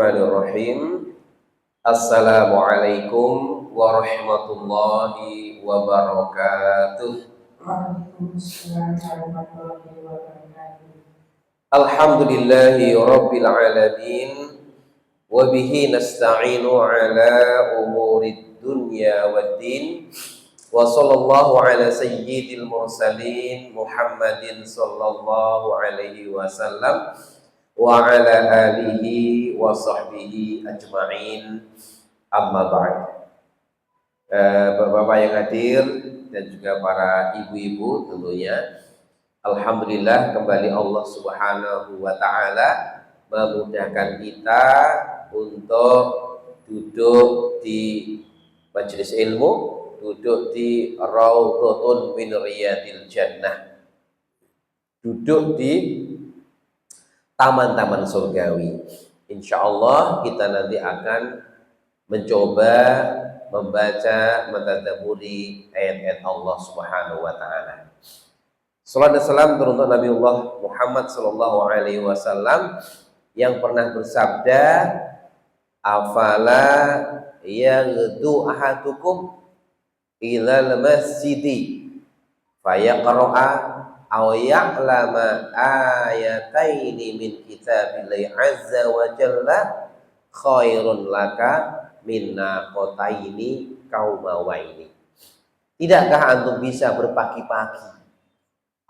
Bismillahirrahmanirrahim. Assalamualaikum warahmatullahi wabarakatuh. Alhamdulillahi rabbil alamin. Wa bihi nasta'inu ala umurid dunya waddin. Wa sallallahu ala sayyidil mursalin Muhammadin sallallahu alaihi wasallam wa ala alihi wa sahbihi ajma'in, amma ba'd. Bapak-bapak yang hadir dan juga para ibu-ibu tentunya, alhamdulillah kembali Allah Subhanahu wa taala memudahkan kita untuk duduk di majelis ilmu, duduk di Raudhatun min Riyadil Jannah, duduk di taman-taman surgawi. Insya Allah kita nanti akan mencoba membaca, mentadabburi ayat-ayat Allah Subhanahu wa taala. Salawat dan salam untuk Nabiullah Muhammad sallallahu alaihi wasallam yang pernah bersabda, afala yaghdu ahadukum ilal masjidi fayaqra'a aw ya'lama ayataini min kitabillahi azza wa jalla khairun laka min naqataini qaumawaini. Tidakkah antum bisa berpagi-pagi?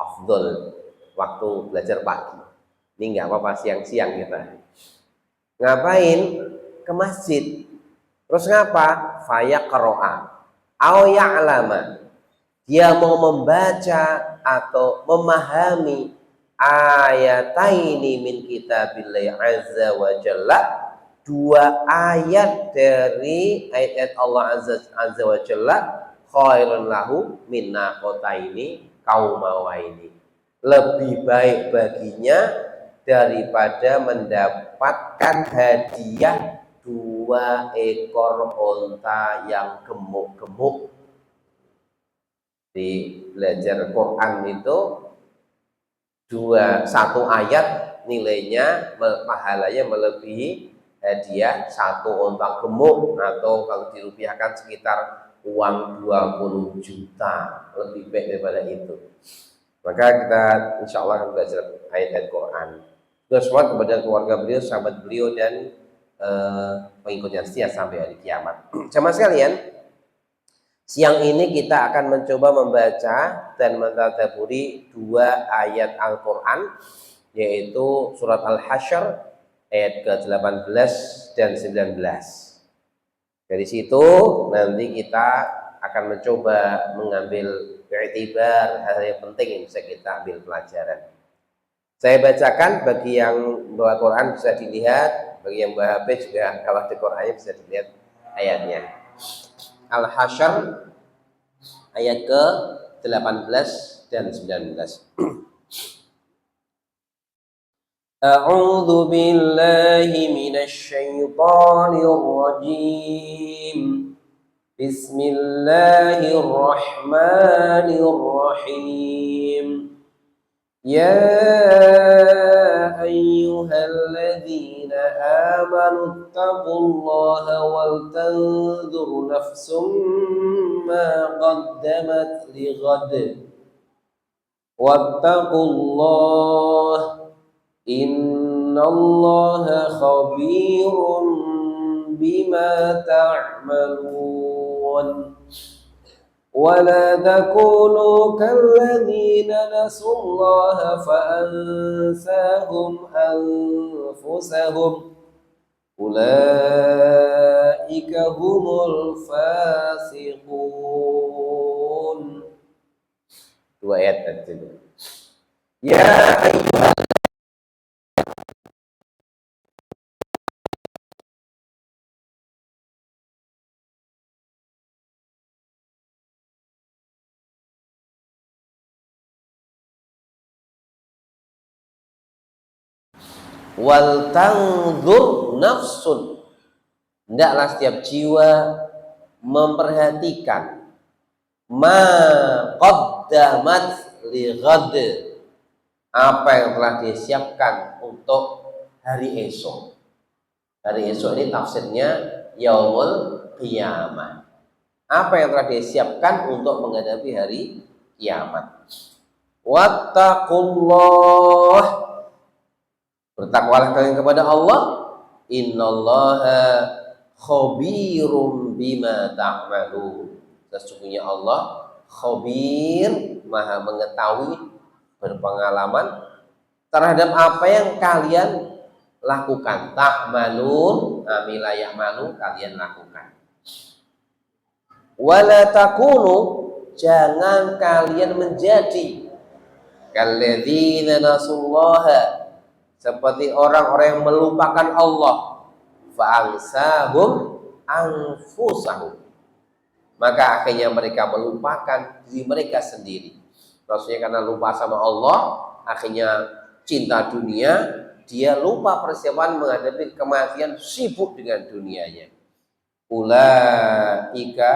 Afdol waktu belajar pagi. Ini enggak apa-apa, siang-siang kita. Ngapain? Ke masjid. Terus ngapa? Fayaqra'a aw ya'lama. Dia mau membaca atau memahami ayataini min kitabillahi azza wa jalla, dua ayat dari ayat Allah azza wa jalla, khairun lahu min naqataini qaumawaini, lebih baik baginya daripada mendapatkan hadiah dua ekor unta yang gemuk-gemuk. Di belajar Quran itu satu ayat nilainya, pahalanya melebihi hadiah satu unta gemuk, atau kalau dirupiahkan sekitar uang 20 juta, lebih baik daripada itu. Maka kita insya Allah akan belajar ayat-ayat Quran. Berselawat kepada keluarga beliau, sahabat beliau, dan pengikutnya setia sampai hari kiamat. Jamaah sekalian, siang ini kita akan mencoba membaca dan mentadabburi dua ayat Al-Quran, yaitu surat Al-Hasyr ayat ke-18 dan 19. Dari situ nanti kita akan mencoba mengambil i'tibar hal yang penting yang bisa kita ambil pelajaran. Saya bacakan, bagi yang bawa Quran bisa dilihat, bagi yang bawa HP juga kalau di Qurannya bisa dilihat ayatnya. Al-Hasyr ayat ke-18 dan 19. A'udzu billahi minasy syaithanir rajim. Bismillahirrahmanirrahim. Ya ayyuhalladzina amanu taqullaha wal tanzur nafsum ma qaddamat lighad wattaqullaha innallaha khabirun bima ta'malun. ولا تكونوا كالذين نسوا الله فأنساهم أنفسهم أولئك هم الفاسقون. Dua ayat tadi. Ya ayyuhal wal tanzur nafsun, hendaklah setiap jiwa memperhatikan ma qaddamat li ghad, apa yang telah disiapkan untuk hari esok. Hari esok ini tafsirnya yaumul qiyamah. Apa yang telah disiapkan untuk menghadapi hari kiamat. Wattaqullah, bertakwalah kalian kepada Allah. Innallaha khabirum bima ta'malun. Sesungguhnya Allah khabir, maha mengetahui, berpengalaman terhadap apa yang kalian lakukan. Ta'malun, amila ya'malu, kalian lakukan. Wala takunu, jangan kalian menjadi kalladzina nasullaha, seperti orang-orang yang melupakan Allah. Fa'ansahum anfusahum, maka akhirnya mereka melupakan diri mereka sendiri. Maksudnya karena lupa sama Allah, akhirnya cinta dunia, dia lupa persiapan menghadapi kematian, sibuk dengan dunianya. Ulaika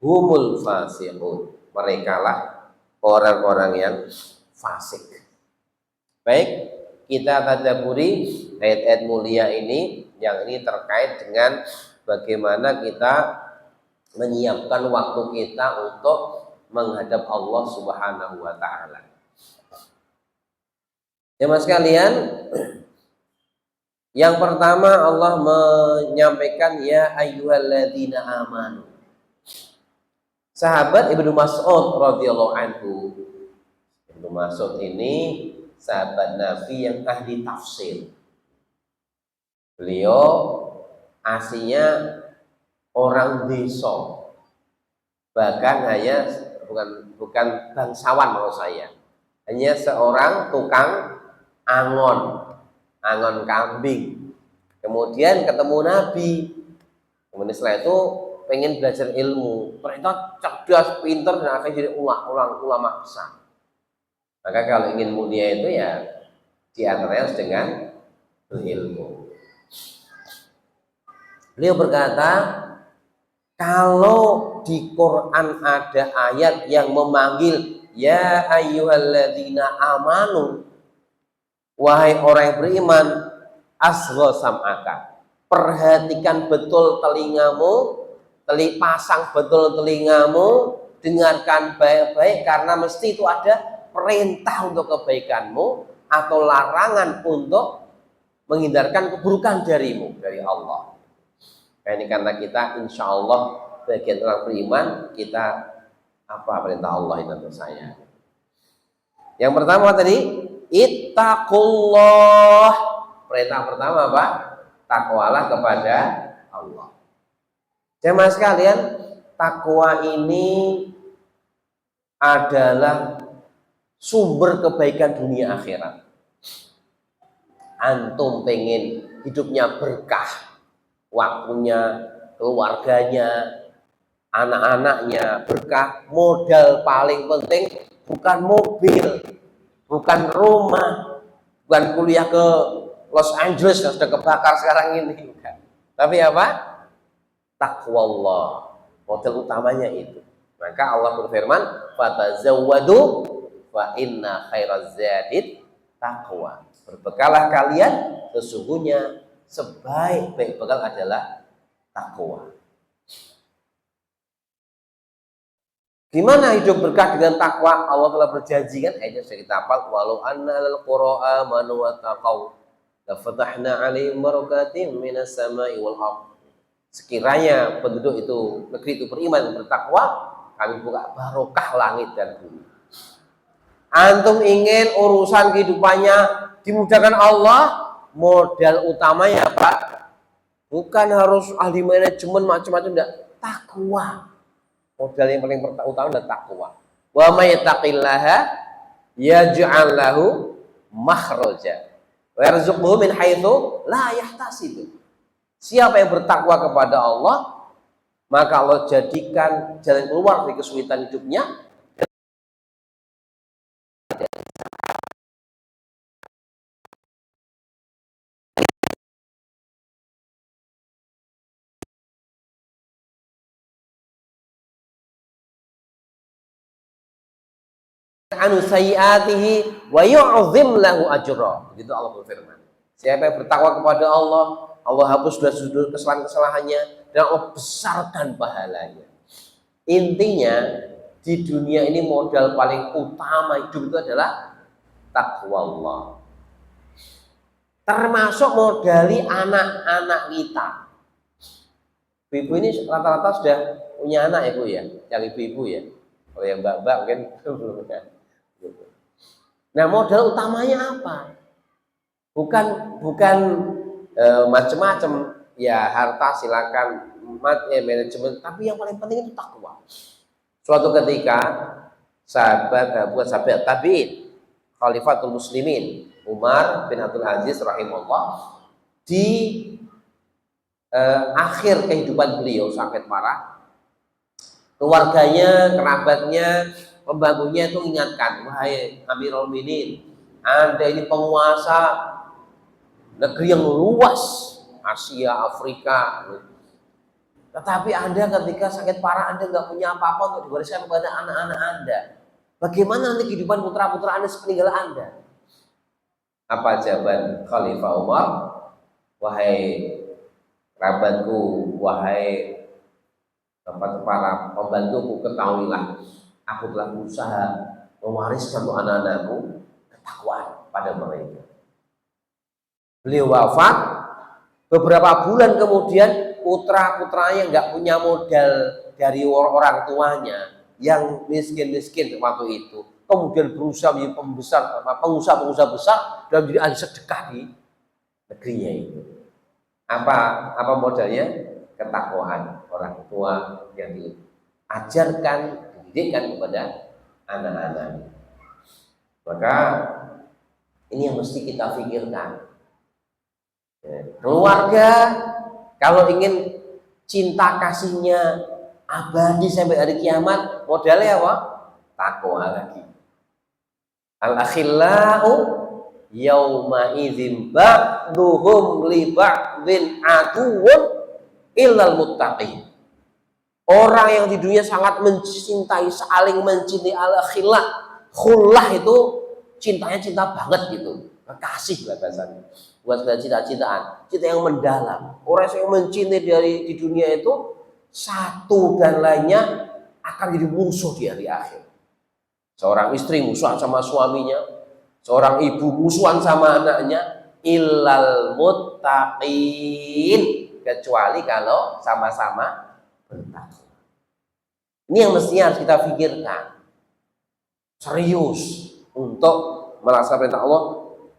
humul fasiqun, mereka lah orang-orang yang fasik. Baik, kita tadabburi ayat-ayat mulia ini, yang ini terkait dengan bagaimana kita menyiapkan waktu kita untuk menghadap Allah Subhanahu wa taala. Jemaah sekalian, yang pertama Allah menyampaikan ya ayyuhalladzina amanu. Sahabat Ibnu Mas'ud radhiyallahu anhu. Ibnu Mas'ud ini sahabat Nabi yang ahli tafsir. Beliau aslinya orang desa, bahkan hanya bukan bangsawan menurut saya, hanya seorang tukang angon kambing. Kemudian ketemu Nabi, kemudian setelah itu pengen belajar ilmu, ternyata cerdas, pinter, dan akhirnya jadi ulama besar. Maka kalau ingin mulia itu ya diantaranya dengan berilmu. Beliau berkata, kalau di Quran ada ayat yang memanggil ya ayyuhalladzina amanu, wahai orang yang beriman, asgha sam'aka, perhatikan betul telingamu, pasang betul telingamu, dengarkan baik-baik, karena mesti itu ada perintah untuk kebaikanmu atau larangan untuk menghindarkan keburukan darimu, dari Allah. Nah, ini karena kita insya Allah bagian orang beriman, kita apa perintah Allah ini untuk saya. Yang pertama tadi, ittaqullah. Perintah pertama apa? Takwalah kepada Allah. Jemaah sekalian, takwa ini adalah sumber kebaikan dunia akhirat. Antum pengen hidupnya berkah, waktunya, keluarganya, anak-anaknya berkah, modal paling penting bukan mobil, bukan rumah, bukan kuliah ke Los Angeles yang sudah kebakar sekarang ini, bukan. Tapi apa? Takwa Allah, modal utamanya itu. Maka Allah berfirman, fatazawwadu fa inna khairaz zadid taqwa. Berbekalah kalian, sesungguhnya sebaik-baik bekal adalah takwa. Gimana hidup berkah dengan takwa? Allah telah berjanji, kan ayatnya sudah kita hafal, walau anna lal qura amanu wa taqaw la fatahna 'alaihim barakatim minas sama'i wal ardh. Sekiranya penduduk itu, negeri itu beriman, bertakwa, kami buka barokah langit dan bumi. Antum ingin urusan kehidupannya dimudahkan Allah, modal utamanya apa? Bukan harus ahli manajemen macam-macam, enggak. Takwa. Modal yang paling utama adalah takwa. Wa may yattaqillaha yaj'al lahu makhraja wa yarzuqhu min haitsu la yahtasib. Siapa yang bertakwa kepada Allah, maka Allah jadikan jalan keluar dari kesulitan hidupnya. Anu sayyiatihi wa yu'zim lahu ajra. Begitu Allah berfirman. Siapa yang bertakwa kepada Allah, Allah hapus dosa kesalahan-kesalahannya dan Allah besarkan pahalanya. Intinya di dunia ini modal paling utama hidup itu adalah takwa Allah. Termasuk modali anak-anak kita. Ibu ini rata-rata sudah punya anak ya Bu ya, yang ibu-ibu ya. Kalau yang mbak-mbak mungkin belum kan. Nah modal utamanya apa? Bukan macam-macam ya, harta silakan, manajemen, tapi yang paling penting itu takwa. Suatu ketika bukan sahabat tabi'in, Khalifatul Muslimin Umar bin Abdul Aziz rahimahullah, di akhir kehidupan beliau sakit parah, keluarganya, kerabatnya, pembantunya itu ingatkan, wahai Amirul Mukminin, Anda ini penguasa negeri yang luas, Asia, Afrika, tetapi Anda ketika sakit parah Anda nggak punya apa-apa untuk diwariskan kepada anak-anak Anda. Bagaimana nanti kehidupan putra-putra Anda sepeninggal Anda? Apa jawaban Khalifah Umar? Wahai kerabatku, wahai para pembantuku, ketahuilah, aku telah berusaha mewariskan untuk anak-anakmu ketakwaan pada mereka. Beliau wafat, beberapa bulan kemudian putra-putranya nggak punya modal dari orang tuanya yang miskin-miskin waktu itu, kemudian berusaha menjadi pengusaha besar dan menjadi ahli sedekah di negerinya itu. Apa modalnya? Ketakwaan orang tua yang diajarkan, dididikkan kepada anak-anak. Maka ini yang mesti kita pikirkan. Keluarga kalau ingin cinta kasihnya abadi sampai hari kiamat, modalnya apa? Takwa lagi. Al-akhillau yauma idzin ba'duhum li ba'din aduwwun illal muttaqin. Orang yang di dunia sangat mencintai, saling mencintai, al-akhillah, khullah itu cintanya cinta banget gitu, kekasih lah bahasanya, bukan sekedar cinta-cintaan, cinta yang mendalam. Orang yang mencintai di dunia itu satu dan lainnya akan jadi musuh di hari akhir. Seorang istri musuhan sama suaminya, seorang ibu musuhan sama anaknya, illal muttaqin, kecuali kalau sama-sama bertakwa. Ini yang mestinya harus kita pikirkan serius untuk melaksanakan perintah Allah.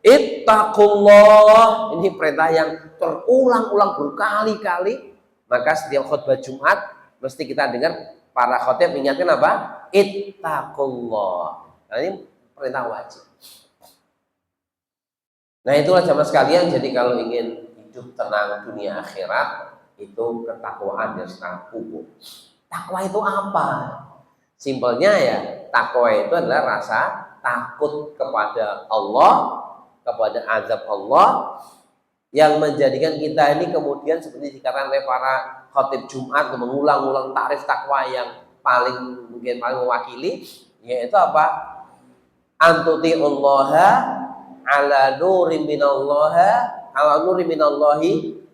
Ittaqullah, ini perintah yang terulang-ulang berkali-kali. Maka setiap khutbah Jumat mesti kita dengar para khotib mengingatkan apa? Ittaqullah. Nah, ini perintah wajib. Nah itulah jamaah sekalian, jadi kalau ingin hidup tenang dunia akhirat, itu ketakwaan yang sangat pokok. Takwa itu apa? Simpelnya ya, takwa itu adalah rasa takut kepada Allah, kepada azab Allah, yang menjadikan kita ini kemudian seperti dikatakan oleh para khotib Jumat, mengulang-ulang takrif takwa yang paling mewakili, yaitu apa? Antuti'ullaha ala nuri minallahi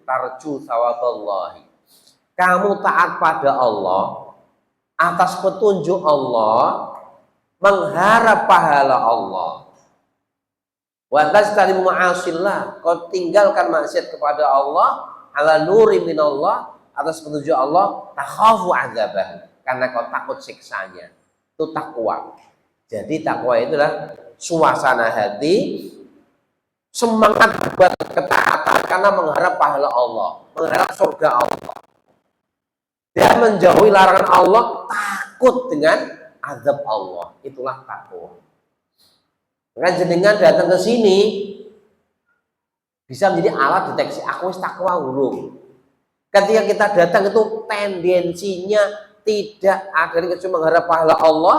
tarju sawaballahi. Kamu taat pada Allah atas petunjuk Allah, mengharap pahala Allah. Wa tastarimu ma'asillah, kau tinggalkan maksiat kepada Allah, ala nuri minallah, atas petunjuk Allah, takhafu azabah, karena kau takut siksanya. Itu takwa. Jadi takwa itulah suasana hati, semangat buat ketaatan karena mengharap pahala Allah, mengharap surga Allah, dan menjauhi larangan Allah, takut dengan azab Allah. Itulah takwa. Maka jenengan datang ke sini bisa menjadi alat deteksi aku wis takwa urung. Ketika kita datang itu tendensinya tidak ada kecuali mengharap pahala Allah,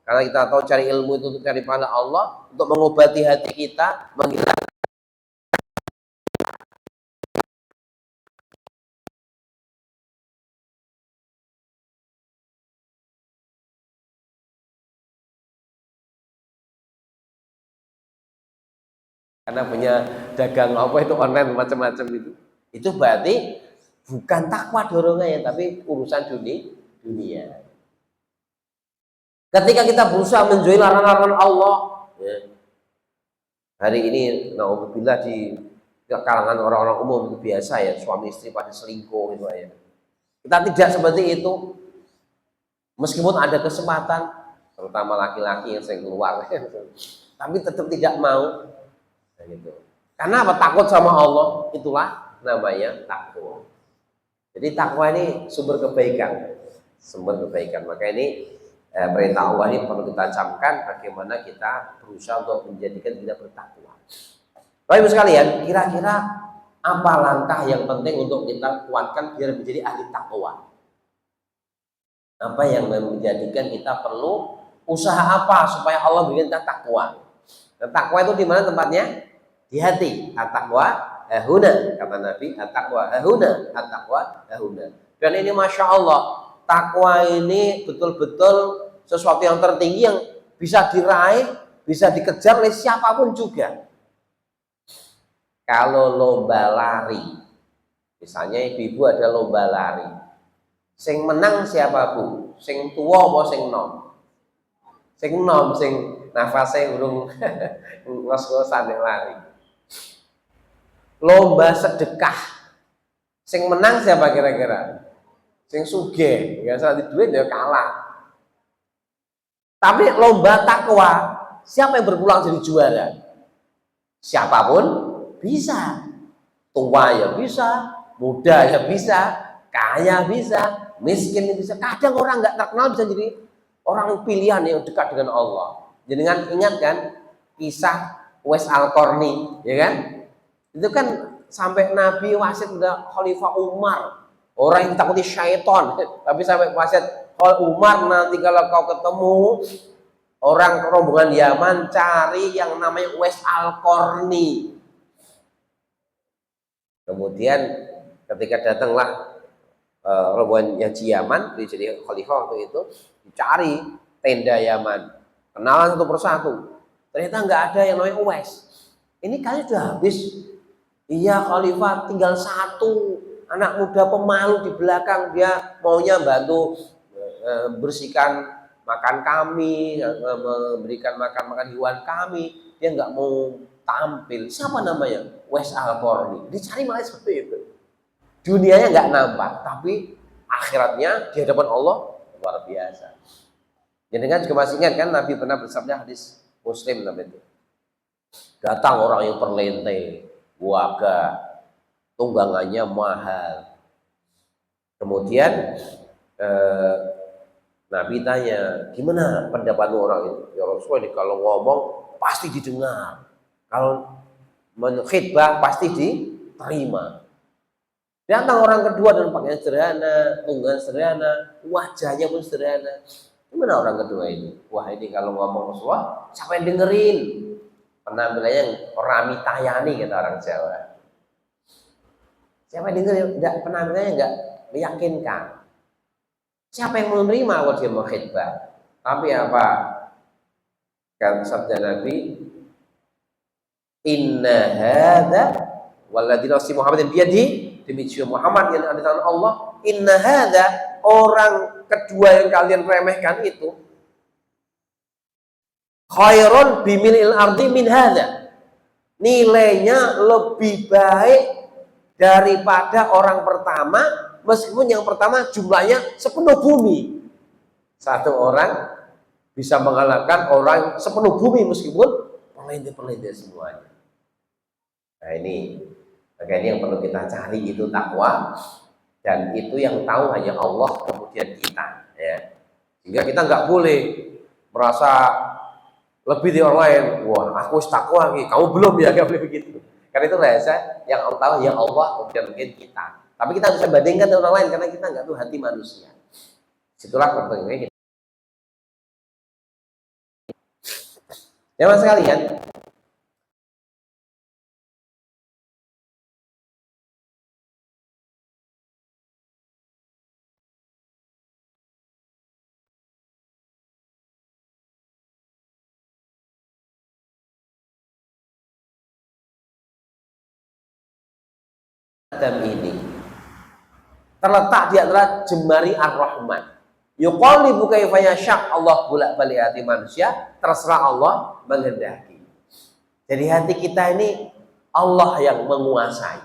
karena kita tahu cari ilmu itu untuk cari pahala Allah, untuk mengobati hati kita, menghilangkan karena punya dagang apa itu online macam-macam itu berarti bukan takwa dorongannya tapi urusan dunia. Ketika kita berusaha menjauhi larangan Allah, ya, hari ini naudzubillah di kalangan orang-orang umum itu biasa ya, suami istri pada selingkuh itu ya. Kita tidak seperti itu. Meskipun ada kesempatan, terutama laki-laki yang sering keluar, tapi tetap tidak mau. Gitu. Karena apa? Takut sama Allah, itulah namanya takwa. Jadi takwa ini sumber kebaikan, Maka ini perintah Allah ini perlu kita camkan bagaimana kita berusaha untuk menjadikan kita bertakwa. Bapak Ibu sekalian, kira-kira apa langkah yang penting untuk kita kuatkan biar menjadi ahli takwa? Apa yang menjadikan kita perlu usaha apa supaya Allah bikin kita takwa? Dan takwa itu di mana tempatnya? Di hati. At-taqwa hahuna, kata Nabi. At-taqwa hahuna, at-taqwa hahuna. Dan ini masya Allah, takwa ini betul-betul sesuatu yang tertinggi yang bisa diraih, bisa dikejar oleh siapapun juga. Kalau lomba lari, misalnya ibu-ibu ada lomba lari, sing menang siapa bu? Sing tua apa sing nom? Sing nom, sing nafasnya urung ngos-ngosan yang lari. Lomba sedekah, sing menang siapa kira-kira? Sing sugih, nggak salah di duit ya kalah. Tapi lomba takwa, siapa yang berpulang jadi juara? Siapapun bisa. Tua ya bisa, muda ya bisa, kaya bisa, miskin bisa. Kadang orang nggak terkenal bisa jadi orang pilihan yang dekat dengan Allah. Jadi kan ingat kan kisah Uwais Al-Qarni, ya kan? Itu kan sampai Nabi wasit udah Khalifah Umar, orang yang ditakuti syaitan, tapi sampai wasit Umar, nanti kalau kau ketemu orang rombongan Yaman, cari yang namanya Uwais Al-Qarni. Kemudian ketika datanglah rombongan Haji Yaman, jadi khalifah waktu itu, dicari tenda Yaman, kenalan satu persatu, ternyata nggak ada yang namanya Uwais. Ini kali sudah habis. Iya khalifah, tinggal satu anak muda pemalu di belakang, dia maunya bantu bersihkan makan kami, memberikan makan hewan kami, dia nggak mau tampil. Siapa namanya? Uwais Al-Qarni. Dicari malah seperti itu. Dunianya nggak nampak, tapi akhiratnya di hadapan Allah luar biasa. Jadi kan juga masih ingat kan Nabi pernah bersabda hadis Muslim namanya itu. Datang orang yang perlente, waga, tunggangannya mahal. Kemudian Nabi tanya, gimana pendapat orang itu? Ya Rasulullah, ini kalau ngomong pasti didengar, kalau menkhidbah pasti diterima. Datang orang kedua dengan pakaian sederhana, tunggangan sederhana, wajahnya pun sederhana. Gimana orang kedua ini? Wah ini kalau ngomong Rasulullah, siapa yang dengerin? Penampilannya rami tayani kata orang Jawa. Siapa yang dengerin? Enggak, penampilannya enggak meyakinkan. Siapa yang menerima kalau dia mengkhidbah? Tapi apa? Kata sabda Nabi, Inna hadza walladzi nafsi Muhammadin biyadihi, demi jiwa Muhammad yang ada di tangan Allah, inna hadza, orang kedua yang kalian remehkan itu, khairun bimilil ardi min hadza, nilainya lebih baik daripada orang pertama, meskipun yang pertama jumlahnya sepenuh bumi. Satu orang bisa mengalahkan orang sepenuh bumi meskipun perlente-perlente semuanya. Nah ini yang perlu kita cari itu takwa, dan itu yang tahu hanya Allah kemudian kita, ya. Sehingga kita nggak boleh merasa lebih dari orang lain. Wah aku takwa nih, kamu belum ya, nggak boleh begitu. Karena itu rahasia yang Allah tahu ya Allah kemudian mungkin kita. Tapi kita bisa bandingkan dengan orang lain karena kita nggak tahu hati manusia. Situlah pentingnya kita. Ya mas sekalian, Adam ini terletak di antara jemari Ar-Rahman. Yuqallibu kaifa yasha, Allah bolak-balik hati manusia, terserah Allah menghendaki. Jadi hati kita ini Allah yang menguasai.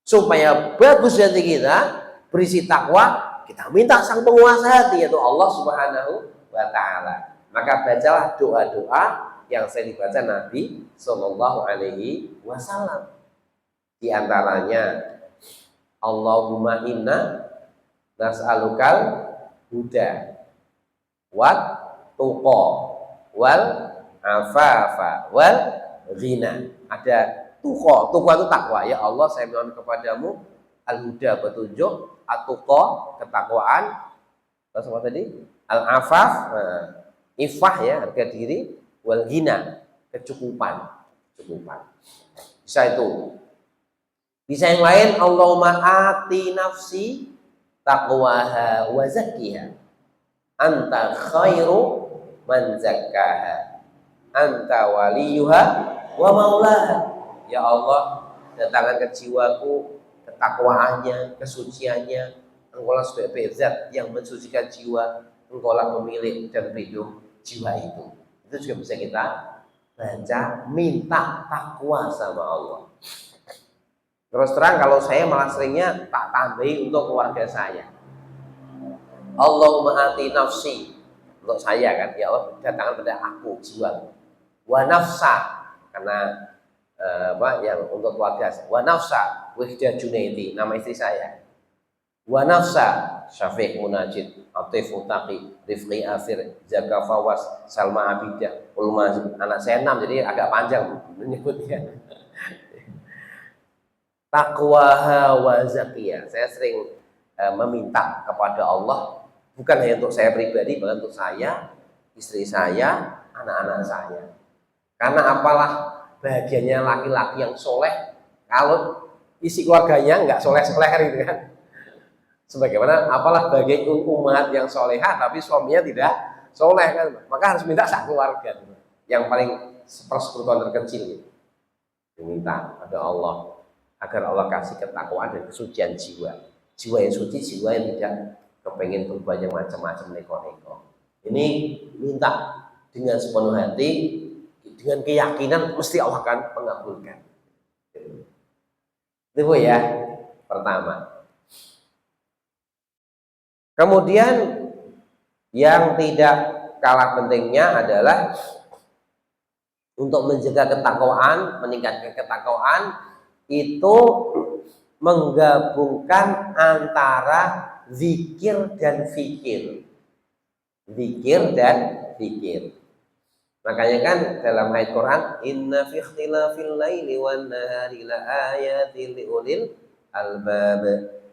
Supaya bagus hati kita, berisi takwa, kita minta sang penguasa hati, yaitu Allah Subhanahu wa Ta'ala. Maka bacalah doa-doa yang saya dibaca Nabi Sallallahu Alaihi Wasallam. Di antaranya, Allahumma inna nas'alukal huda wat tuqa wal afafa wal ghina. Ada tuqa itu takwa. Ya Allah, saya mohon kepadamu al-huda, petunjuk, at-tuqa, ketakwaan, terus apa tadi? Al-afaf, ifah ya, harga diri, wal ghina, kecukupan. Bisa itu. Bisa yang lain, Allahumma ati nafsi taqwaha wa zakkiha anta khairu man zakkaha anta waliyuha wa maulaha. Ya Allah, datangkan ke jiwaku ketakwaannya, kesuciannya. Engkaulah sebagai zat yang mensucikan jiwa, engkaulah pemilik dan pelindung jiwa itu. Itu juga bisa kita baca, minta takwa sama Allah. Terus terang kalau saya malah seringnya tak tambahi untuk keluarga saya. Allahumma ati nafsi, untuk saya kan, ya Allah datangkan pada aku jiwa. Wa nafsa, karena yang untuk keluarga saya. Wa nafsa Wihda Junaidi, nama istri saya. Wa nafsa Syafiq Munajid, Atif Utaqi, Rifqi Afir, Zaka Fawas, Salma Abidah, Ulma. Anak saya 6, jadi agak panjang menyebutnya. Taqwaha wa zakiyah. Saya sering meminta kepada Allah, bukan hanya untuk saya pribadi, bahkan untuk saya, istri saya, anak-anak saya. Karena apalah bahagianya laki-laki yang soleh kalau isi keluarganya nggak soleh-soleh gitu kan. Sebagaimana apalah bagian umat yang soleha tapi suaminya tidak soleh kan. Maka harus minta sak keluarga yang paling persekutuan terkecil gitu. Diminta pada Allah agar Allah kasih ketakwaan dan kesucian jiwa. Jiwa yang suci, jiwa yang tidak kepengen berbuat yang macam-macam neko-neko. Ini minta dengan sepenuh hati, dengan keyakinan mesti Allah akan mengabulkan. Itu ya, pertama. Kemudian yang tidak kalah pentingnya adalah untuk menjaga ketakwaan, meningkatkan ketakwaan, itu menggabungkan antara zikir dan fikir. Zikir dan fikir. Makanya kan dalam ayat Quran, inna fi ikhtilafil laili wan nahari la ayatin liulil albab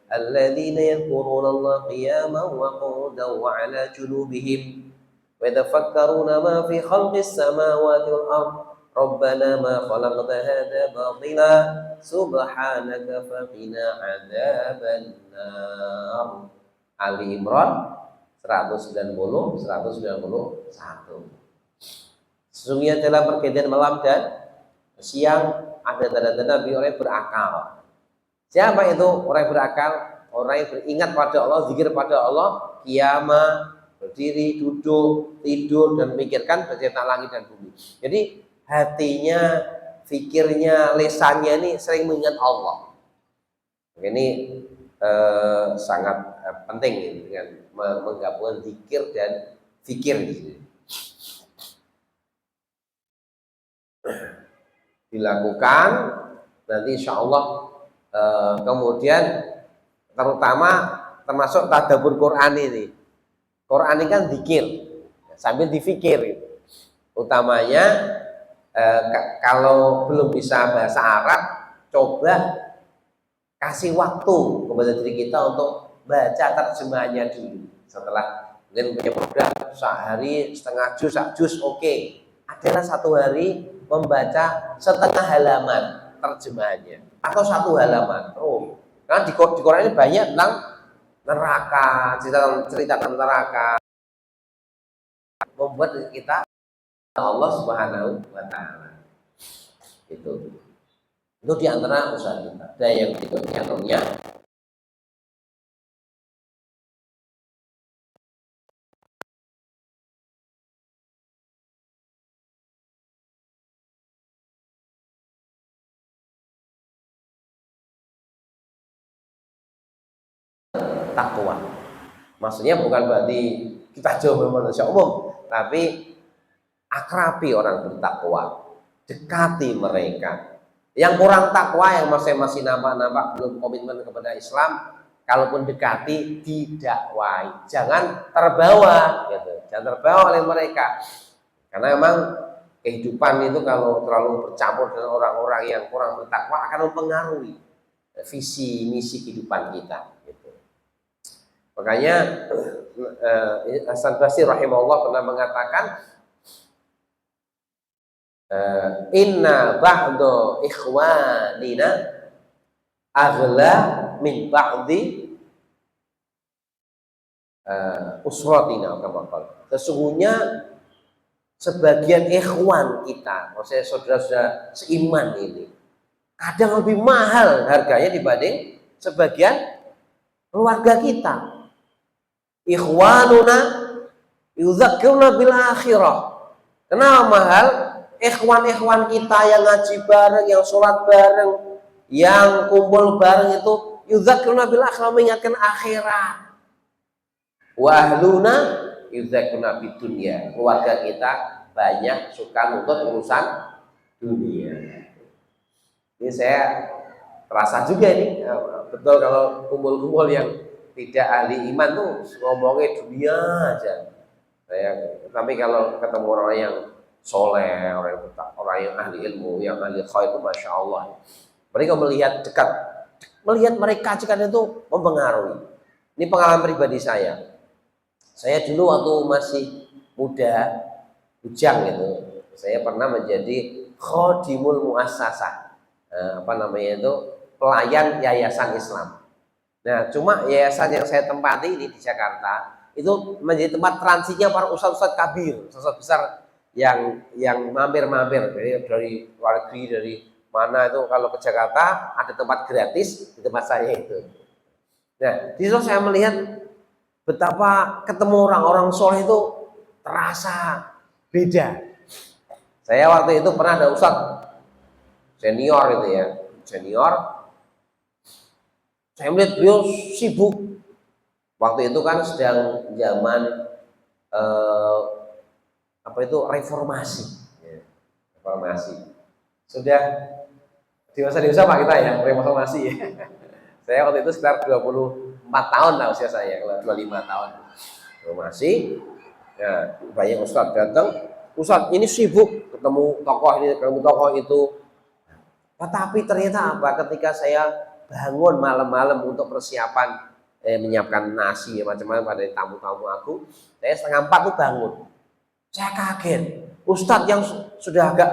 alladzina yadhkuruna Allah qiyaman wa qu'udan wa 'ala junubihim wa yatafakkaruna ma fi khalqis samawati wal ardh Rabbana ma khalaqta hadza batila subhanaka faqina adzabannar. Ali Imran 190 191. Sesungguhnya dalam pergantian malam dan siang ada tanda-tanda bagi orang yang berakal. Siapa itu orang yang berakal? Orang yang beringat pada Allah, zikir pada Allah, qiyamah, berdiri, duduk, tidur, dan memikirkan pencipta langit dan bumi. Jadi hatinya, fikirnya, lesannya ini sering mengingat Allah. Ini sangat penting dengan menggabungkan zikir dan fikir di sini. Dilakukan nanti insya Allah kemudian terutama termasuk tadabbur Quran ini. Quran ini kan zikir sambil difikir gitu. Utamanya kalau belum bisa bahasa Arab, coba kasih waktu kepada diri kita untuk baca terjemahannya dulu. Setelah mungkin punya program sehari setengah juz, oke. Adalah satu hari membaca setengah halaman terjemahannya atau satu halaman. Karena di Quran ini banyak tentang neraka, cerita tentang neraka, membuat kita Allah Subhanahu wa Ta'ala. Itu. Itu diantara usaha kita. Dan yang berikutnya takwa. Maksudnya bukan berarti kita jauh manusia umum, tapi akrabi orang bertakwa, dekati mereka. Yang kurang takwa, yang masih nampak belum komitmen kepada Islam, kalaupun dekati didakwai, jangan terbawa, gitu. Jangan terbawa oleh mereka, karena memang kehidupan itu kalau terlalu bercampur dengan orang-orang yang kurang bertakwa akan mempengaruhi visi misi kehidupan kita. Gitu. Makanya Hasan Basri rahimahullah pernah mengatakan, inna ba'do ikhwanina aghla min ba'di usratina. Sesungguhnya sebagian ikhwan kita, maksudnya saudara-saudara seiman ini, kadang lebih mahal harganya dibanding sebagian keluarga kita. Ikhwanuna yudzakiruna bil akhirah. Kenapa mahal? Ikhwan-ikhwan kita yang ngaji bareng, yang sholat bareng, yang kumpul bareng itu yudzakiruna bil akhirah, mengingatkan akhirat. Wa ahluna yudzakiruna bid dunya. Keluarga kita banyak suka nuntut urusan dunia. Ini saya terasa juga ini, betul kalau kumpul-kumpul yang tidak ahli iman tuh ngomongnya dunia aja. Tapi kalau ketemu orang yang soleh, orang yang ahli ilmu, yang ahli khair itu masya Allah. Mereka melihat dekat, melihat mereka dekat itu mempengaruhi. Ini pengalaman pribadi saya. Saya dulu waktu masih muda, bujang gitu, saya pernah menjadi khodimul muassasah, pelayan yayasan Islam. Nah, cuma yayasan yang saya tempati ini di Jakarta itu menjadi tempat transitnya para ustadz-ustadz kabir, ustadz besar yang mampir-mampir dari luar negeri, dari mana itu kalau ke Jakarta ada tempat gratis di tempat saya itu. Nah, di situ saya melihat betapa ketemu orang-orang soleh itu terasa beda. Saya waktu itu pernah ada ustadz senior itu ya, saya melihat beliau sibuk. Waktu itu kan sedang zaman reformasi. Reformasi. Sudah dewasa Pak kita ya, reformasi ya. Saya waktu itu sekitar 24 tahun lah usia saya, kalau 25 tahun. Reformasi. Ya, banyak ustadz datang. Ustadz ini sibuk ketemu tokoh ini, ketemu tokoh itu. Tetapi ternyata apa? Ketika saya bangun malam-malam untuk persiapan menyiapkan nasi macam-macam pada tamu-tamu aku, saya 3:30 tuh bangun. Saya kaget, ustadz yang sudah agak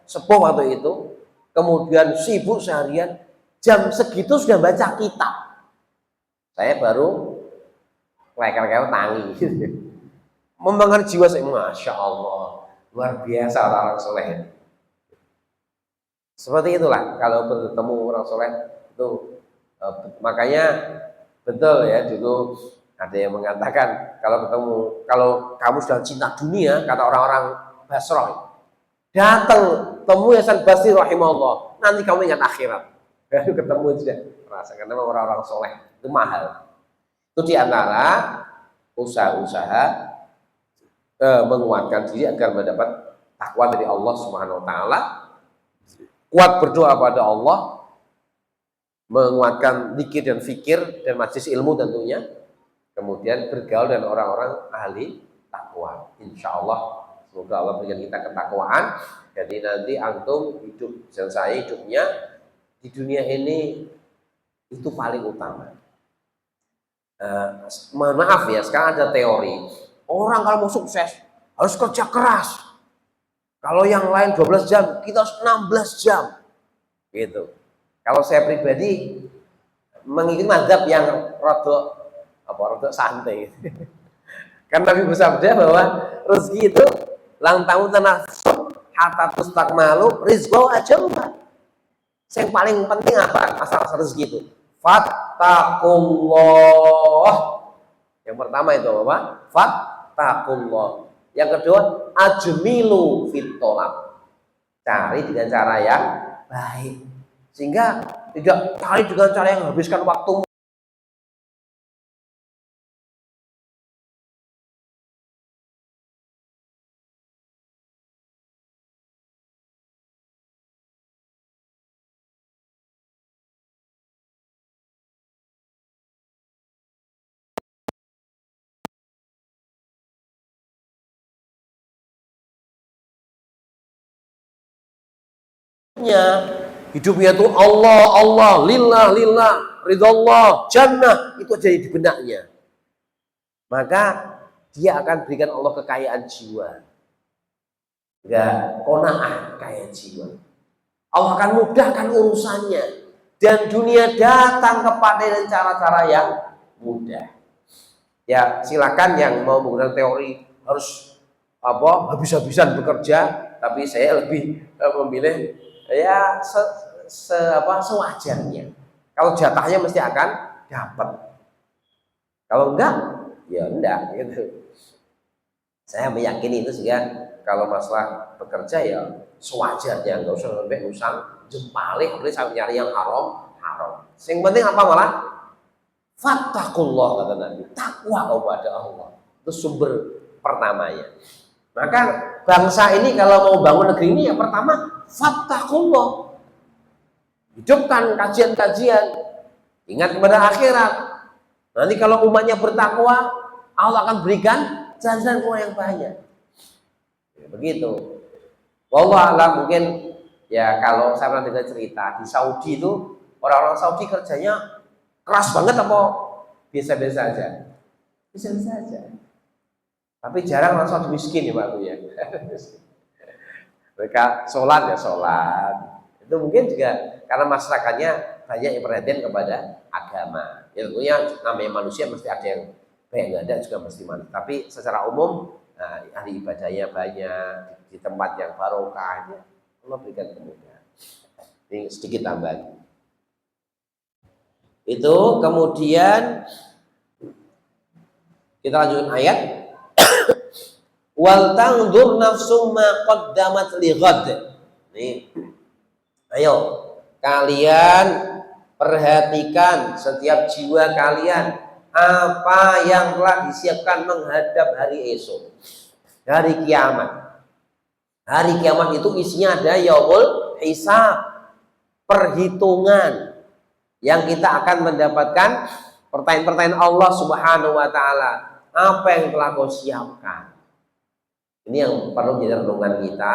sepuh waktu itu, kemudian sibuk seharian, jam segitu sudah baca kitab. Saya baru leker-leker tangi, membanggakan jiwa saya, masya Allah, luar biasa orang-orang soleh. Seperti itulah kalau bertemu orang soleh itu, makanya betul ya, dulu ada yang mengatakan kalau kamu sudah cinta dunia, kata orang-orang Basrah, datang temu Hasan Basri rahimahullah, nanti kamu ingat akhirat. Baru ketemu sudah merasa, karena orang-orang soleh itu mahal. Itu diantara usaha-usaha menguatkan diri agar mendapat takwa dari Allah Subhanahu Wa Taala, kuat berdoa pada Allah, menguatkan zikir dan fikir dan majelis ilmu tentunya, kemudian bergaul dengan orang-orang ahli takwa. Insya Allah, semoga Allah berikan kita ketakwaan. Jadi nanti antum hidup dan saya hidupnya di dunia ini itu paling utama. Mohon maaf ya, sekarang ada teori orang kalau mau sukses harus kerja keras. Kalau yang lain 12 jam, kita harus 16 jam. Gitu. Kalau saya pribadi mengikuti mazhab yang rodok santai. Kan Nabi bersabda bahwa rezeki itu lang tamu tanah hatta tustakmalu rizqo ajallah. Yang paling penting apa? Masalah rezeki itu. Fattaqullah. Yang pertama itu apa? Fattaqullah. Yang kedua, ajmilu fit tolab. Cari dengan cara yang baik. Sehingga tidak cari dengan cara yang habiskan waktu. Hidupnya tuh Allah, Allah, lillah, lillah, ridallah, jannah, itu jadi di benaknya. Maka dia akan berikan Allah kekayaan jiwa. Enggak qanaah, kaya jiwa. Allah akan mudahkan urusannya dan dunia datang kepada dengan cara-cara yang mudah. Ya, silakan yang mau menggunakan teori harus habis-habisan bekerja, tapi saya lebih memilih ya sewajarnya. Kalau jatahnya mesti akan dapat. Kalau enggak, ya enggak gitu. Saya meyakini itu sehingga kalau masalah bekerja ya sewajarnya, enggak usah sampai usang jempalik, apalagi sampai nyari yang haram. Yang penting apa malah? Fattaqullah kata Nabi, takwa kepada Allah. Itu sumber pertamanya. Maka bangsa ini kalau mau bangun negeri ini, yang pertama fattaqullah. Hidupkan kajian-kajian, ingat kepada akhirat. Nanti kalau umatnya bertakwa, Allah akan berikan jalan yang banyak. Ya, begitu. Wallah alam, mungkin ya kalau saya pernah dengar cerita di Saudi itu orang-orang Saudi kerjanya keras banget apa biasa-biasa aja? Biasa-biasa aja. Tapi jarang orang Saudi miskin ya Pak Bu ya. Mereka sholat ya sholat. Itu mungkin juga karena masyarakatnya banyak yang perhatian kepada agama. Ya tentunya namanya manusia mesti ada yang baik, nggak ada juga mesti manusia. Tapi secara umum ahli ibadahnya banyak di tempat yang barokah, ya Allah berikan kemudahan. Ini sedikit tambahan. Itu kemudian kita lanjutkan ayat. Wal tanzur nafsum ma qaddamat li ghad. Nih. Ayo, kalian perhatikan setiap jiwa kalian apa yang telah disiapkan menghadap hari esok. Hari kiamat. Hari kiamat itu isinya ada yaumul hisab, perhitungan. Yang kita akan mendapatkan pertanyaan-pertanyaan Allah Subhanahu wa taala. Apa yang telah kau siapkan? Ini yang perlu menjadi renungan kita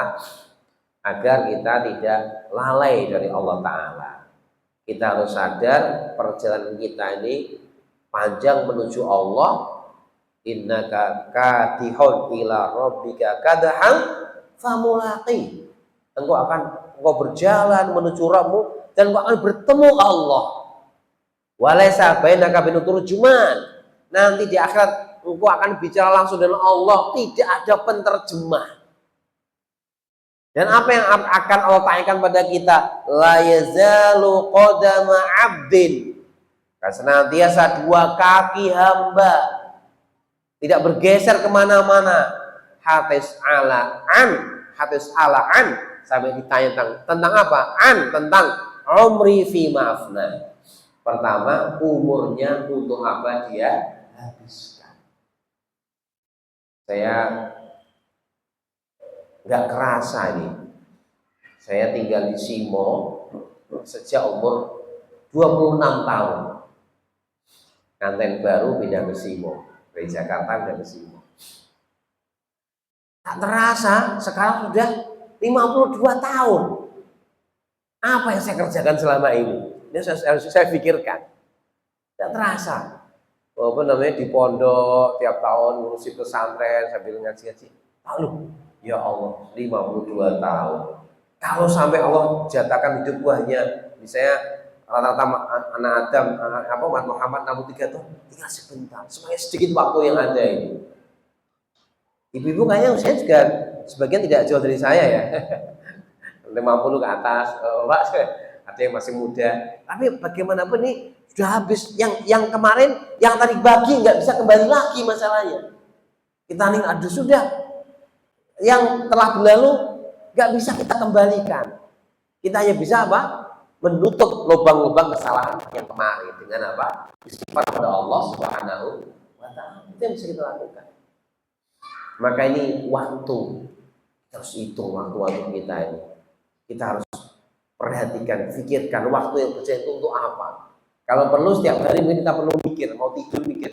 agar kita tidak lalai dari Allah taala. Kita harus sadar perjalanan kita ini panjang menuju Allah. Innaka katihun ila rabbika kadhan famulaqi. Engkau berjalan menuju Rabbmu dan engkau akan bertemu Allah. Walaysa bainaka bainahu turjuman. Nanti di akhirat engkau akan bicara langsung dengan Allah, tidak ada penterjemah. Dan apa yang akan Allah tanyakan pada kita? La yazalu qadama 'abdin. Senantiasa dua kaki hamba tidak bergeser kemana-mana. Hatis ala an sampai ditanya tentang apa? Tentang umri fi ma'afna. Pertama, umurnya untuk apa dia habiskan. Saya nggak kerasa ini. Saya tinggal di Simo sejak umur 26 tahun. Kanten baru pindah ke Simo, dari Jakarta pindah ke Simo. Tak terasa sekarang sudah 52 tahun. Apa yang saya kerjakan selama ini? Ini harus saya pikirkan. Tidak terasa. Walaupun namanya di pondok tiap tahun ngurusi pesantren sambil ngaji-ngaji. Lalu, ya Allah, 52 tahun. Kalau sampai Allah jatahkan hidup hanya misalnya rata-rata anak Adam, Muhammad 63 tahun, tinggal sebentar, semuanya sedikit waktu yang ada ini. Ibu-ibu kayaknya usia juga sebagian tidak jauh dari saya ya. 50 ke atas, Pak, ada yang masih muda. Tapi bagaimanapun nih sudah habis. Yang kemarin, yang tadi pagi nggak bisa kembali lagi masalahnya. Kita nih aduh sudah, yang telah berlalu nggak bisa kita kembalikan. Kita hanya bisa apa? Menutup lubang-lubang kesalahan yang kemarin dengan apa? Istighfar kepada Allah Subhanahu wa Ta'ala. Itu yang bisa kita lakukan. Maka ini waktu, kita harus hitung waktu-waktu kita ini. Kita harus perhatikan, pikirkan waktu yang berjaya itu untuk apa. Kalau perlu setiap hari kita perlu mikir, mau tidur mikir.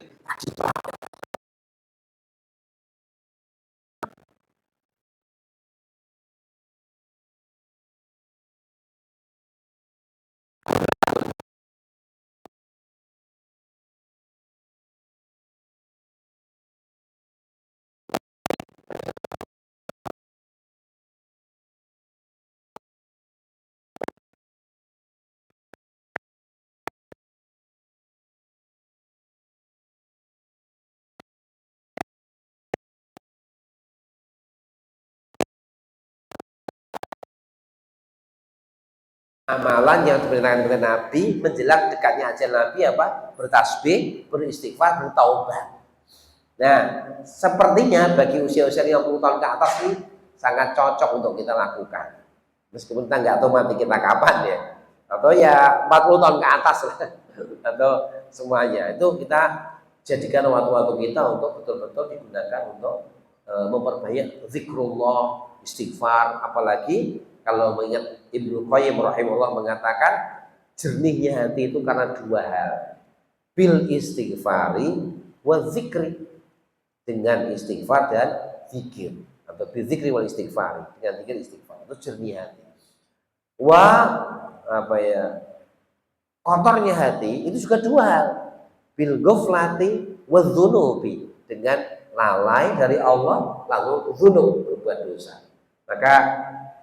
Amalan yang diperintahkan oleh Nabi menjelang dekatnya ajal Nabi apa? Bertasbih, beristighfar, bertaubat. Nah, sepertinya bagi usia-usia 50 tahun ke atas ini sangat cocok untuk kita lakukan. Meskipun kita nggak tahu mati kita kapan ya. Atau ya 40 tahun ke atas lah. Atau semuanya. Itu kita jadikan waktu-waktu kita untuk betul-betul digunakan untuk memperbanyak zikrullah, istighfar, apalagi kalau mengingat Ibnu Qayyim rahimahullah mengatakan jernihnya hati itu karena dua hal, bil istighfari wa zikri, dengan istighfar dan zikir, atau bil zikri wal istighfari, dengan zikir istighfar, itu jernih hati. Wa apa ya, kotornya hati itu juga dua hal, bil ghaflati wa dzunubi, dengan lalai dari Allah lalu dzunub, berbuat dosa. Maka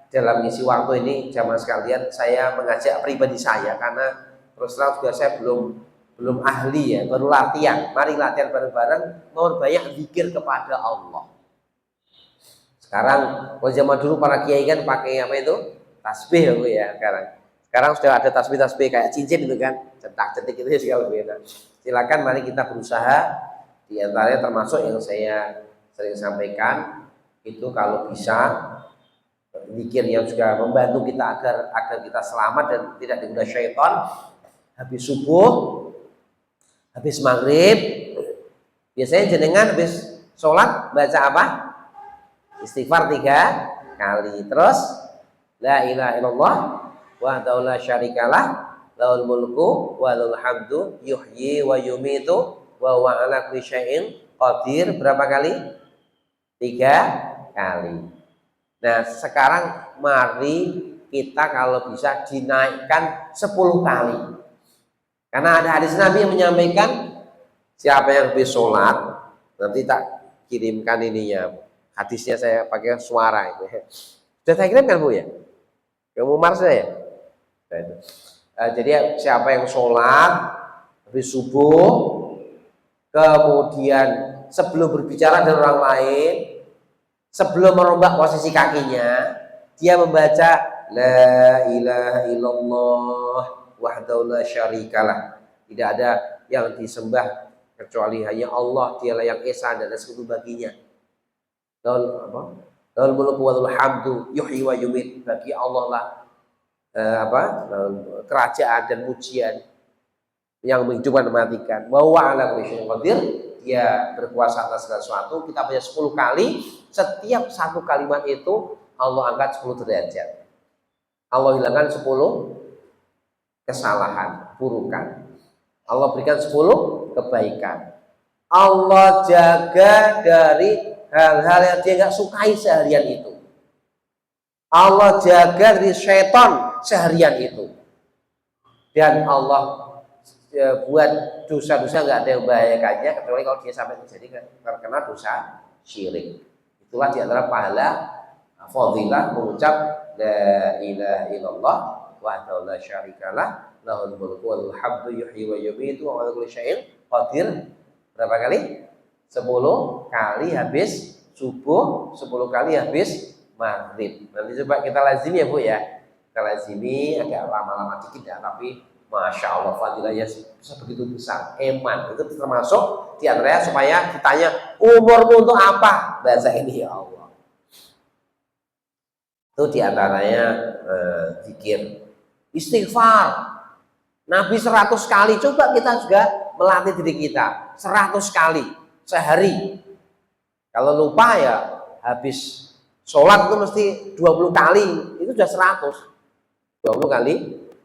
dalam ngisi waktu ini jamaah sekalian, saya mengajak pribadi saya karena terus terang juga saya belum ahli ya, baru latihan. Mari latihan bareng-bareng memperbanyak zikir kepada Allah. Sekarang kalau zaman dulu para kiai kan pakai apa itu? Tasbih ya Bu ya sekarang. Sekarang sudah ada tasbih-tasbih kayak cincin itu kan, cetak-cetik itu ya sekali lebih enak. Silakan mari kita berusaha, di antaranya termasuk yang saya sering sampaikan itu kalau bisa zikir yang juga membantu kita agar kita selamat dan tidak digoda syaitan. Habis subuh, habis maghrib, biasanya jenengan habis sholat baca apa? Istighfar 3 kali. Terus la ilaha illallah wahdahu la syarikalah lahul mulku wa lahul hamdu yuhyi wa yumitu wa huwa ala kulli syai'in qadir. Berapa kali? 3 kali. Nah sekarang mari kita kalau bisa dinaikkan 10 kali, karena ada hadis Nabi yang menyampaikan siapa yang habis sholat, nanti tak kirimkan ininya, hadisnya saya pakai suara itu. Sudah saya kirimkan Bu ya, kamu Mars ya. Nah, itu. Jadi siapa yang sholat habis subuh, kemudian sebelum berbicara dengan orang lain, sebelum merombak posisi kakinya, dia membaca la ilaha illallah wahdahu la syarikalah, tidak ada yang disembah kecuali hanya Allah, dialah yang esa dan ada sekutu baginya. Lahul mulku wa lahul hamdu yuhyi wa yumit, bagi Allah lah kerajaan dan pujian yang menghidupkan dan mematikan. Wa huwa ala kulli syai'in qadir, dia berkuasa atas segala sesuatu. Kita baca 10 kali, setiap satu kalimat itu Allah angkat 10 derajat. Allah hilangkan 10 kesalahan, burukan. Allah berikan 10 kebaikan. Allah jaga dari hal-hal yang dia nggak sukai seharian itu. Allah jaga dari syaitan seharian itu. Dan Allah buat dosa-dosa nggak ada yang membahayakannya kecuali kalau dia sampai terkena dosa syirik. Itulah di antara pahala fadilah mengucap la ilaha illallah wahdahu la syarikalah lahul mulku wa lahul hamdu yuhyi wa yumiitu wa ala kulli syai'in qadir. Berapa kali? 10 kali habis subuh, 10 kali habis maghrib. Nanti coba kita lazim ya Bu ya. Kalau di sini agak lama-lama dikit ya, tapi Masya Allah fadilahnya bisa begitu besar. Eman itu termasuk di antaranya supaya ditanya umurmu untuk apa, bahasa ini ya Allah. Itu di antaranya zikir. Istighfar. Nabi 100 kali, coba kita juga melatih diri kita 100 kali sehari. Kalau lupa ya habis sholat itu mesti 20 kali, itu sudah 100. 20 kali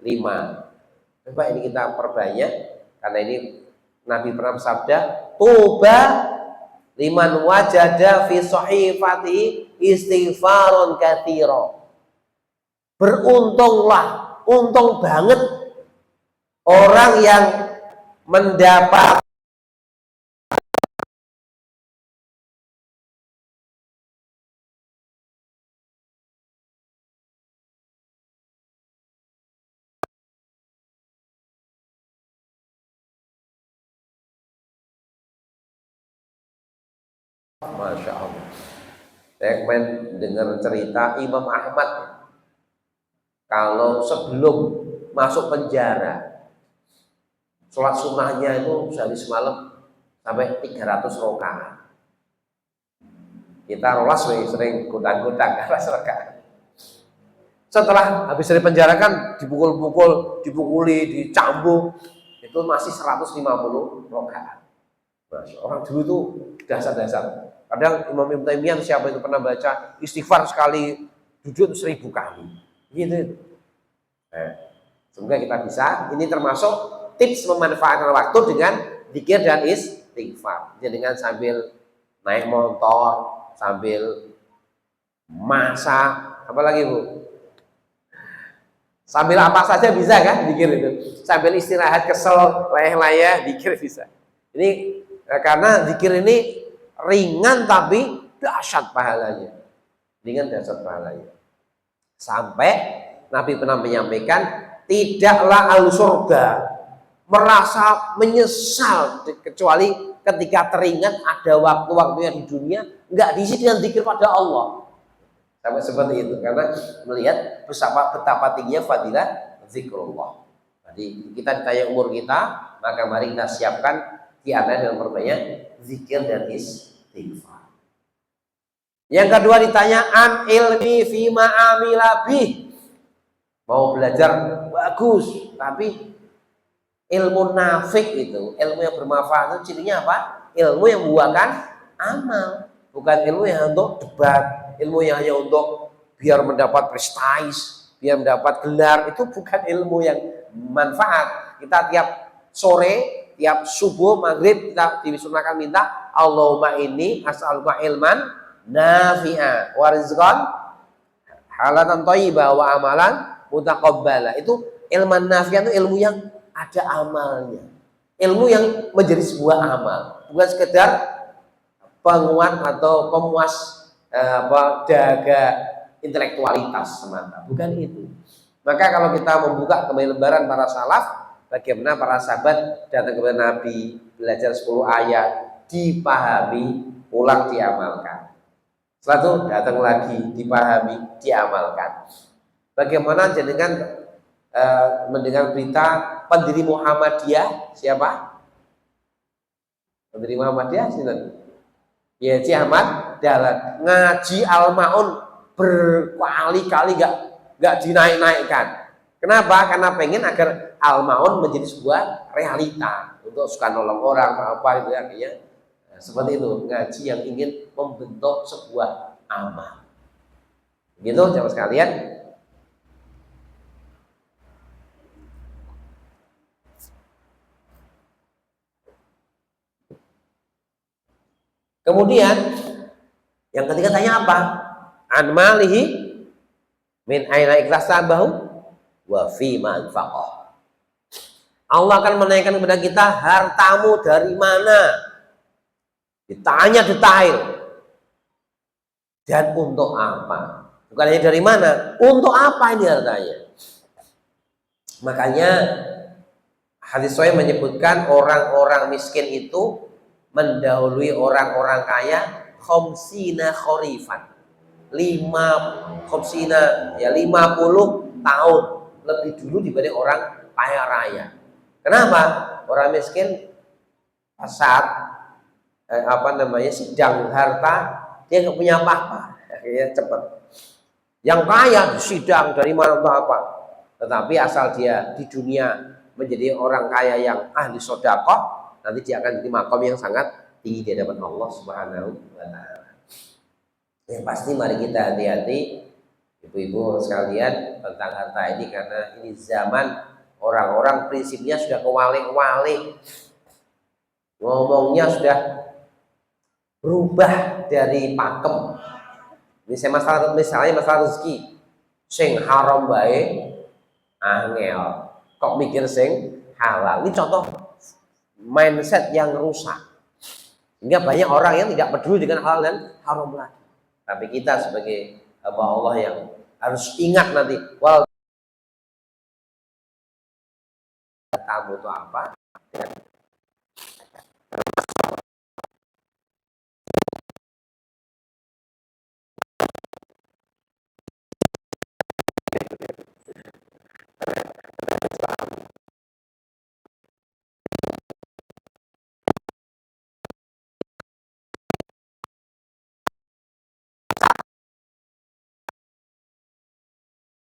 5. Coba ini kita perbanyak, karena ini Nabi pernah bersabda, tuba liman wajada fi sahifati istighfarun katsira. Beruntunglah, untung banget orang yang mendapat Masya Allah. Saya kemarin dengar cerita Imam Ahmad, kalau sebelum masuk penjara, sholat sunnahnya itu sehari semalam sampai 300 rakaat. Kita rolas sering gudang-gudang rolas rakaat. Setelah habis dari penjara kan dipukuli, dicambuk, itu masih 150 rakaat. Orang dulu itu dasar-dasar. Kadang Imam Ibnu Taimiyah siapa itu pernah baca istighfar sekali duduk 1000 kali. Gitu. Semoga kita bisa. Ini termasuk tips memanfaatkan waktu dengan zikir dan istighfar. Jadi dengan sambil naik motor, sambil masak, apa lagi Bu? Sambil apa saja bisa kan zikir itu. Sambil istirahat kesel, layah-layah, zikir bisa. Ini karena zikir ini ringan tapi dahsyat pahalanya. Ringan dahsyat pahalanya. Sampai Nabi pernah menyampaikan, tidaklah ahlu surga merasa menyesal kecuali ketika teringat ada waktu-waktunya di dunia nggak diisi dengan zikir pada Allah. Sampai seperti itu, karena melihat betapa tingginya fadilah zikrullah. Jadi kita ditanya umur kita, maka mari kita siapkan di antara dengan perbanyak zikir dan istighfar. Yang kedua ditanya an ilmi fima amila bih. Mau belajar bagus, tapi ilmu nafik itu, ilmu yang bermanfaat itu cirinya apa? Ilmu yang membuahkan amal, bukan ilmu yang untuk debat, ilmu yang hanya untuk biar mendapat prestis, biar mendapat gelar. Itu bukan ilmu yang manfaat. Kita tiap sore, tiap subuh, maghrib kita disunahkan minta Allahumma inni as'aluka ilman nafi'a wa rizqan halatan thayyibah wa amalan mutaqabbala. Itu ilman nafi'a itu ilmu yang ada amalnya, ilmu yang menjadi sebuah amal, bukan sekedar penguat atau pemuas dahaga intelektualitas semata, bukan itu. Maka kalau kita membuka kembali lembaran para salaf, bagaimana para sahabat datang kepada Nabi, belajar 10 ayat, dipahami, pulang diamalkan. Setelah itu datang lagi, dipahami, diamalkan. Bagaimana jenengan mendengar berita pendiri Muhammadiyah siapa? Pendiri Muhammadiyah sinten? Ya Ci Ahmad Dahlan, ngaji Al-Maun berkali-kali gak dinaik-naikkan. Kenapa? Karena pengen agar Al-Maun menjadi sebuah realita untuk suka nolong orang apa itu artinya. Seperti itu, ngaji yang ingin membentuk sebuah amal. Gitu jamaah sekalian. Kemudian yang ketiga tanya apa? An malihi min aina iktasabahu wa fi ma anfaqah. Allah akan menanyakan kepada kita, hartamu dari mana? Ditanya detail. Dan untuk apa? Bukan hanya dari mana, untuk apa ini hartanya? Makanya hadis sahih menyebutkan orang-orang miskin itu mendahului orang-orang kaya khamsina kharifan. 50 ya 50 tahun lebih dulu dibanding orang kaya raya. Kenapa? Orang miskin saat sidang harta dia nggak punya apa-apa, akhirnya cepat. Yang kaya sidang dari mana untuk apa? Tetapi asal dia di dunia menjadi orang kaya yang ahli sodakoh, nanti dia akan jadi makom yang sangat tinggi di hadapan Allah Subhanahu wa Ta'ala. Yang pasti mari kita hati-hati ibu-ibu sekalian tentang harta ini, karena ini zaman orang-orang prinsipnya sudah kewalik-walik, ngomongnya sudah berubah dari pakem. Misalnya masalah rezeki, sing haram baik angel, kok mikir sing halal. Ini contoh mindset yang rusak, sehingga banyak orang yang tidak peduli dengan halal dan haram lagi. Tapi kita sebagai hamba Allah yang harus ingat nanti, wal kamu itu apa?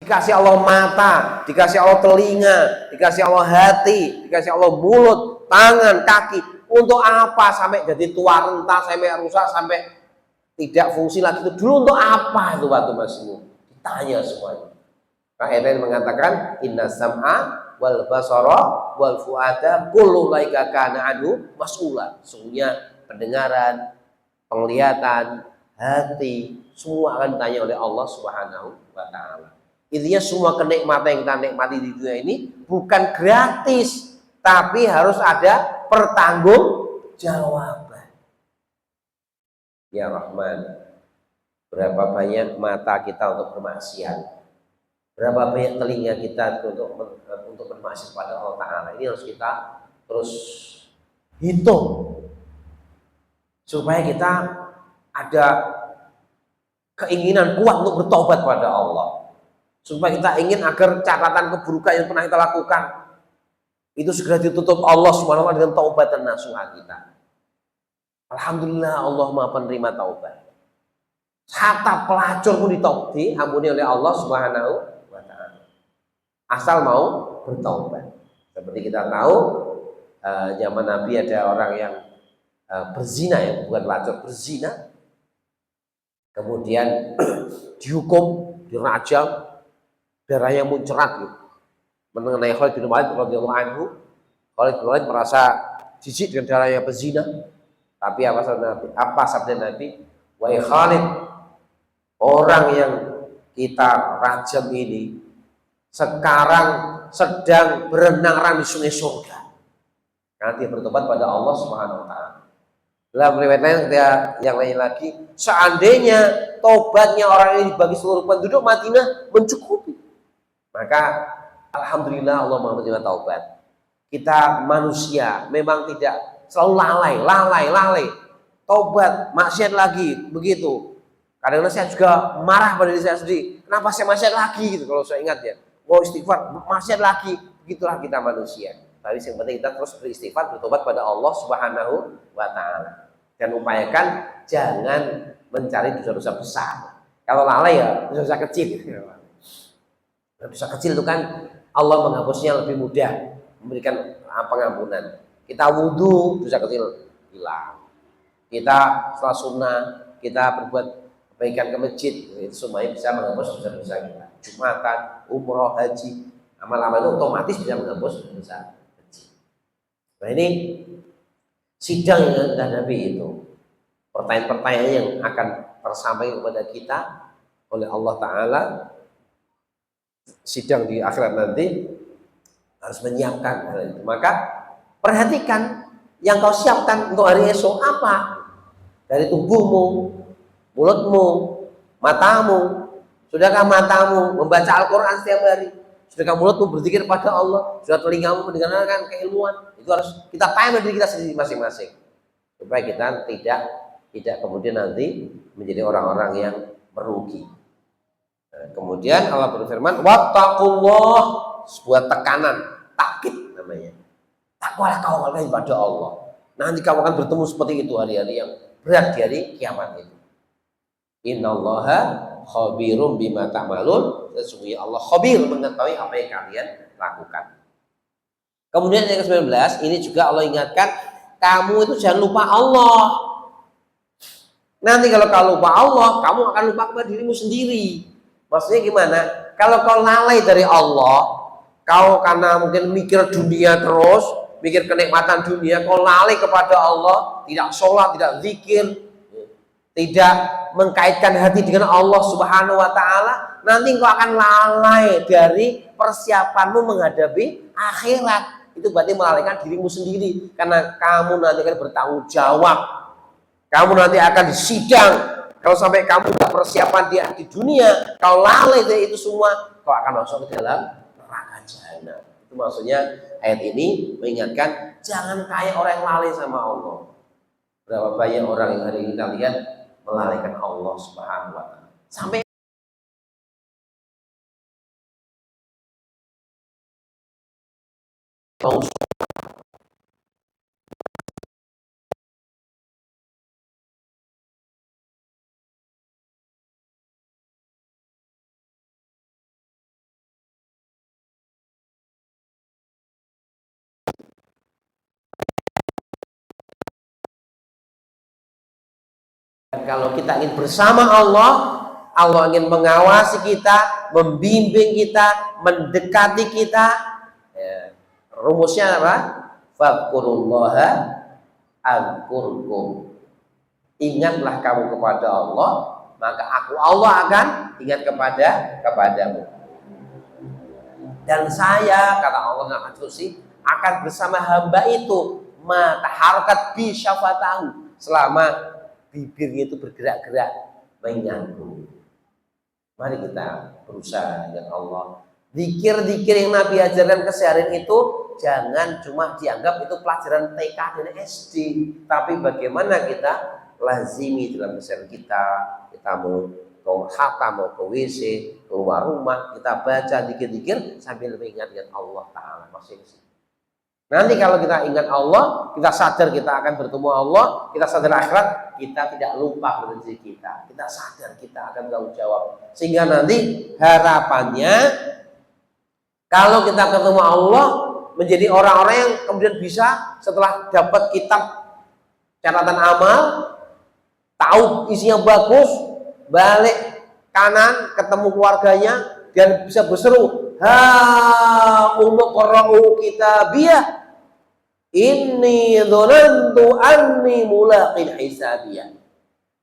Dikasih Allah mata, dikasih Allah telinga, dikasih Allah hati, dikasih Allah mulut, tangan, kaki. Untuk apa sampai jadi tua renta, sampai rusak, sampai tidak fungsi lagi? Itu dulu untuk apa itu waktu masih? Ditanya semuanya. Ayat mengatakan inna sam'a wal basara wal fuada kullu laika kana anhu mas'ula. Sungguhnya pendengaran, penglihatan, hati, semua akan ditanya oleh Allah Subhanahu wa Ta'ala. Intinya semua kenikmatan yang kita nikmati di dunia ini bukan gratis, tapi harus ada pertanggungjawaban. Ya Rahman, berapa banyak mata kita untuk bermaksiat, berapa banyak telinga kita untuk bermaksiat pada Allah Ta'ala. Ini harus kita terus hitung supaya kita ada keinginan kuat untuk bertobat pada Allah. Supaya kita ingin agar catatan keburukan yang pernah kita lakukan itu segera ditutup Allah Subhanahu wa Ta'ala dengan taubatan nasuha kita. Alhamdulillah Allah Maha penerima taubat. Hatta pelacur pun diampuni oleh Allah Subhanahu wa Ta'ala. Asal mau bertaubat. Seperti kita tahu zaman Nabi ada orang yang berzina, ya bukan pelacur, berzina. Kemudian dihukum, dirajam, darahnya muncrat gitu. Mengenai Khalid bin Walid radhiyallahu anhu, Khalid bin Walid merasa jijik dengan darahnya pezina. Tapi apa sabda Nabi? Wahai Khalid, orang yang kita rajam ini sekarang sedang berenang di sungai surga. Karena dia bertobat pada Allah Subhanahu wa Ta'ala. Dalam riwayat lain yang lain lagi, seandainya tobatnya orang ini bagi seluruh penduduk Madinah mencukupi, maka alhamdulillah Allah Maha menerima taubat. Kita manusia memang tidak selalu lalai, taubat, maksiat lagi begitu. Kadang-kadang saya juga marah pada diri saya sendiri, kenapa saya maksiat lagi gitu. Kalau saya ingat ya, mau istighfar, maksiat lagi, begitulah kita manusia. Tapi yang penting kita terus beristighfar, bertobat pada Allah Subhanahu wa Ta'ala. Dan upayakan jangan mencari dosa-dosa besar. Kalau lalai ya dosa kecil. Dosa kecil itu kan Allah menghapusnya lebih mudah, memberikan pengampunan. Kita wudhu, dosa kecil hilang. Kita setelah sunnah, kita berbuat kebaikan ke masjid, itu semuanya bisa menghapus dosa-dosa kita. Jumatan, umroh, haji, amal-amal itu otomatis bisa menghapus dosa kecil. Nah ini sidang yang kita hadapi itu, pertanyaan-pertanyaan yang akan tersampaikan kepada kita oleh Allah Ta'ala. Sidang di akhirat nanti harus menyiapkan hal itu. Maka perhatikan yang kau siapkan untuk hari esok apa? Dari tubuhmu, mulutmu, matamu. Sudahkah matamu membaca Al-Quran setiap hari? Sudahkah mulutmu berzikir pada Allah? Sudah telingamu mendengarkan keilmuan? Itu harus kita tanya diri kita sendiri masing-masing, supaya kita tidak kemudian nanti menjadi orang-orang yang merugi. Nah, kemudian Allah berfirman, wattaqullah, sebuah tekanan, takkid namanya. Takwalah kau kepada Allah. Nanti kamu akan bertemu seperti itu hari-hari yang berat di hari kiamat itu. Innallaha khabirum bima ta'malun. Sesungguhnya Allah khabir, mengetahui apa yang kalian lakukan. Kemudian yang ke-19, ini juga Allah ingatkan, kamu itu jangan lupa Allah. Nanti kalau kau lupa Allah, kamu akan lupa kepada dirimu sendiri. Maksudnya gimana? Kalau kau lalai dari Allah, kau karena mungkin mikir dunia terus, mikir kenikmatan dunia, kau lalai kepada Allah, tidak sholat, tidak zikir, tidak mengkaitkan hati dengan Allah Subhanahu wa Ta'ala, nanti kau akan lalai dari persiapanmu menghadapi akhirat. Itu berarti melalaikan dirimu sendiri, karena kamu nanti akan bertanggung jawab, kamu nanti akan disidang. Kalau sampai kamu tidak persiapan di dunia, kau lalai dari itu semua, kau akan masuk ke dalam neraka jahanam. Itu maksudnya ayat ini mengingatkan, jangan kayak orang yang lalai sama Allah. Berapa banyak orang yang hari ini kita lihat melalaikan Allah Subhanahu wa Ta'ala. Sampai kalau kita ingin bersama Allah, Allah ingin mengawasi kita, membimbing kita, mendekati kita. Ya, rumusnya apa? Fadhkurullaha azkurkum. Ingatlah kamu kepada Allah, maka aku Allah akan ingat kepadamu. Dan saya, kata Allah dalam Al-Qur'an, akan bersama hamba itu mata harakat bi syafatahu, selama bibirnya itu bergerak-gerak menyambung. Mari kita berusaha dengan Allah. Zikir-zikir yang Nabi ajarkan keseharian itu jangan cuma dianggap itu pelajaran TK dan SD, tapi bagaimana kita lazimi dalam keseharian kita. Kita mau ke hatam, mau ke WC, keluar rumah, kita baca zikir-zikir sambil mengingat Allah Ta'ala. Maksudnya nanti kalau kita ingat Allah, kita sadar kita akan bertemu Allah, kita sadar akhirat, kita tidak lupa rezeki kita. Kita sadar kita akan bertanggung jawab. Sehingga nanti harapannya kalau kita ketemu Allah, menjadi orang-orang yang kemudian bisa setelah dapat kitab catatan amal, tahu isinya bagus, balik kanan ketemu keluarganya dan bisa berseru, ha umqra'u kitabiyah inni dzanantu anni mulaqin hisabiyah.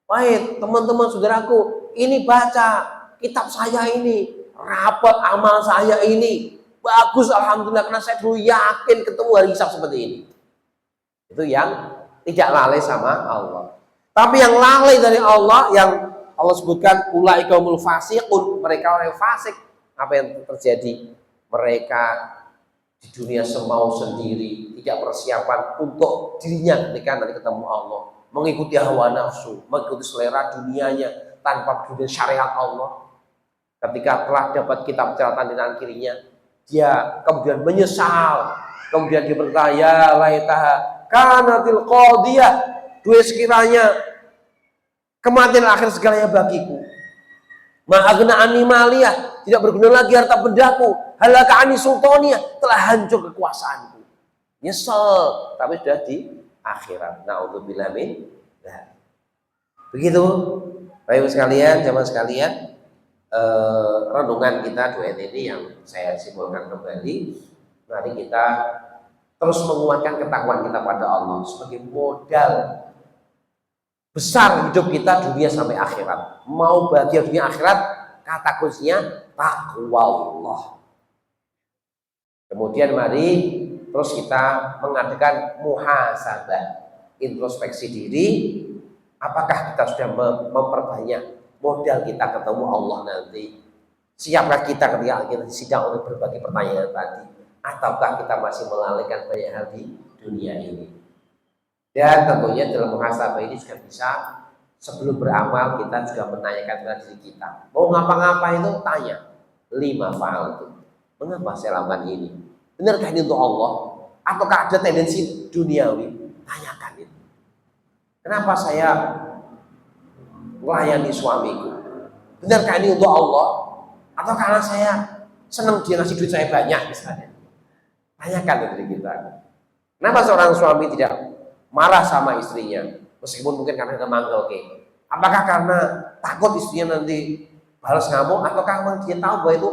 Baik, teman-teman saudaraku, ini baca kitab saya ini, rapot amal saya ini. Bagus, alhamdulillah, karena saya dulu yakin ketemu hari hisab seperti ini. Itu yang tidak lalai sama Allah. Tapi yang lalai dari Allah, yang Allah sebutkan ulaika humul fasiqun, mereka orang yang fasik. Apa yang terjadi? Mereka di dunia semau sendiri, tidak persiapan untuk dirinya ketika nanti ketemu Allah, mengikuti hawa nafsu, mengikuti selera dunianya tanpa dunia syariat Allah. Ketika telah dapat kitab catatan di tangan kirinya, dia kemudian menyesal, kemudian dia berkata, ya laitaha kanatil qadiyah, dua sekiranya kematian akhir segalanya bagiku. Ma'agna anni maliyah, tidak berguna lagi harta bendaku. Halaka anni sultaniyah, telah hancur kekuasaanku. Nyesel, tapi sudah di akhirat. Na'udzubillah min dzalik. Begitu, Bapak sekalian, jamaah sekalian, renungan kita dua ayat ini yang saya simpulkan kembali. Mari kita terus menguatkan ketakwaan kita pada Allah sebagai modal besar hidup kita dunia sampai akhirat. Mau bahagia dunia akhirat, kata kuncinya takwa Allah. Kemudian mari terus kita mengadakan muhasabah, introspeksi diri. Apakah kita sudah memperbanyak modal kita ketemu Allah nanti? Siapkah kita ketika kita sidang untuk berbagai pertanyaan tadi? Ataukah kita masih melalaikan banyak hal di dunia ini? Dan tentunya dalam muhasabah ini juga bisa sebelum beramal kita juga menanyakan kepada diri kita. Mau ngapa-ngapa itu tanya, lima faal itu. Mengapa saya lakukan ini? Benarkah ini untuk Allah? Ataukah ada tendensi duniawi? Tanyakan itu. Kenapa saya melayani suamiku? Benarkah ini untuk Allah? Atau karena saya senang dia ngasih duit saya banyak misalnya? Tanyakan ke diri kita. Kenapa seorang suami tidak marah sama istrinya? Meskipun mungkin karena ada manggil, oke. Apakah karena takut istrinya nanti balas ngamuk, ataukah memang dia tahu bahwa itu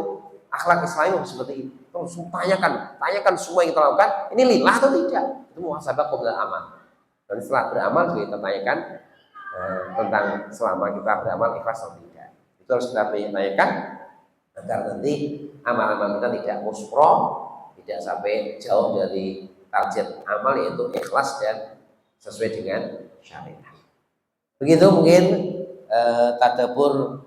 akhlak Islam seperti itu? Terus tanyakan semua yang kita lakukan, ini lillah atau tidak? Itu muhasabah qabla amal. Dan setelah beramal juga kita tanyakan tentang selama kita beramal ikhlas atau tidak. Itu harus kita tanyakan agar nanti amal-amal kita tidak muspro, tidak sampai jauh dari target amal yaitu ikhlas dan sesuai dengan syariat. Begitu mungkin tadabbur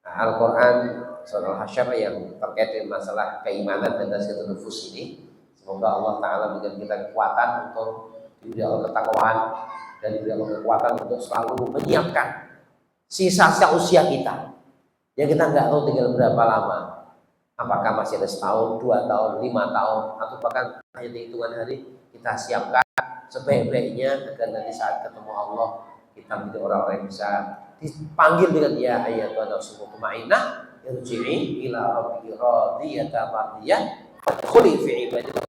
Al-Quran surah Al-Hasyr yang terkait dengan masalah keimanan dan tazkiyatun nufus ini. Semoga Allah Ta'ala memberikan kita kekuatan untuk diberi Allah ketakwaan dan diberi Allah kekuatan untuk selalu menyiapkan sisa-sisa usia kita yang kita nggak tahu tinggal berapa lama. Apakah masih ada setahun, 2 tahun, 5 tahun, atau bahkan hanya hitungan hari, kita siapkan sebaik-baiknya agar nanti saat ketemu Allah kita menjadi orang-orang yang bisa dipanggil dengan ya ayyatuhan nafsul mutmainnah irji'i ila rabbiki radiyatan mardiyah fadkhuli fi ibadati.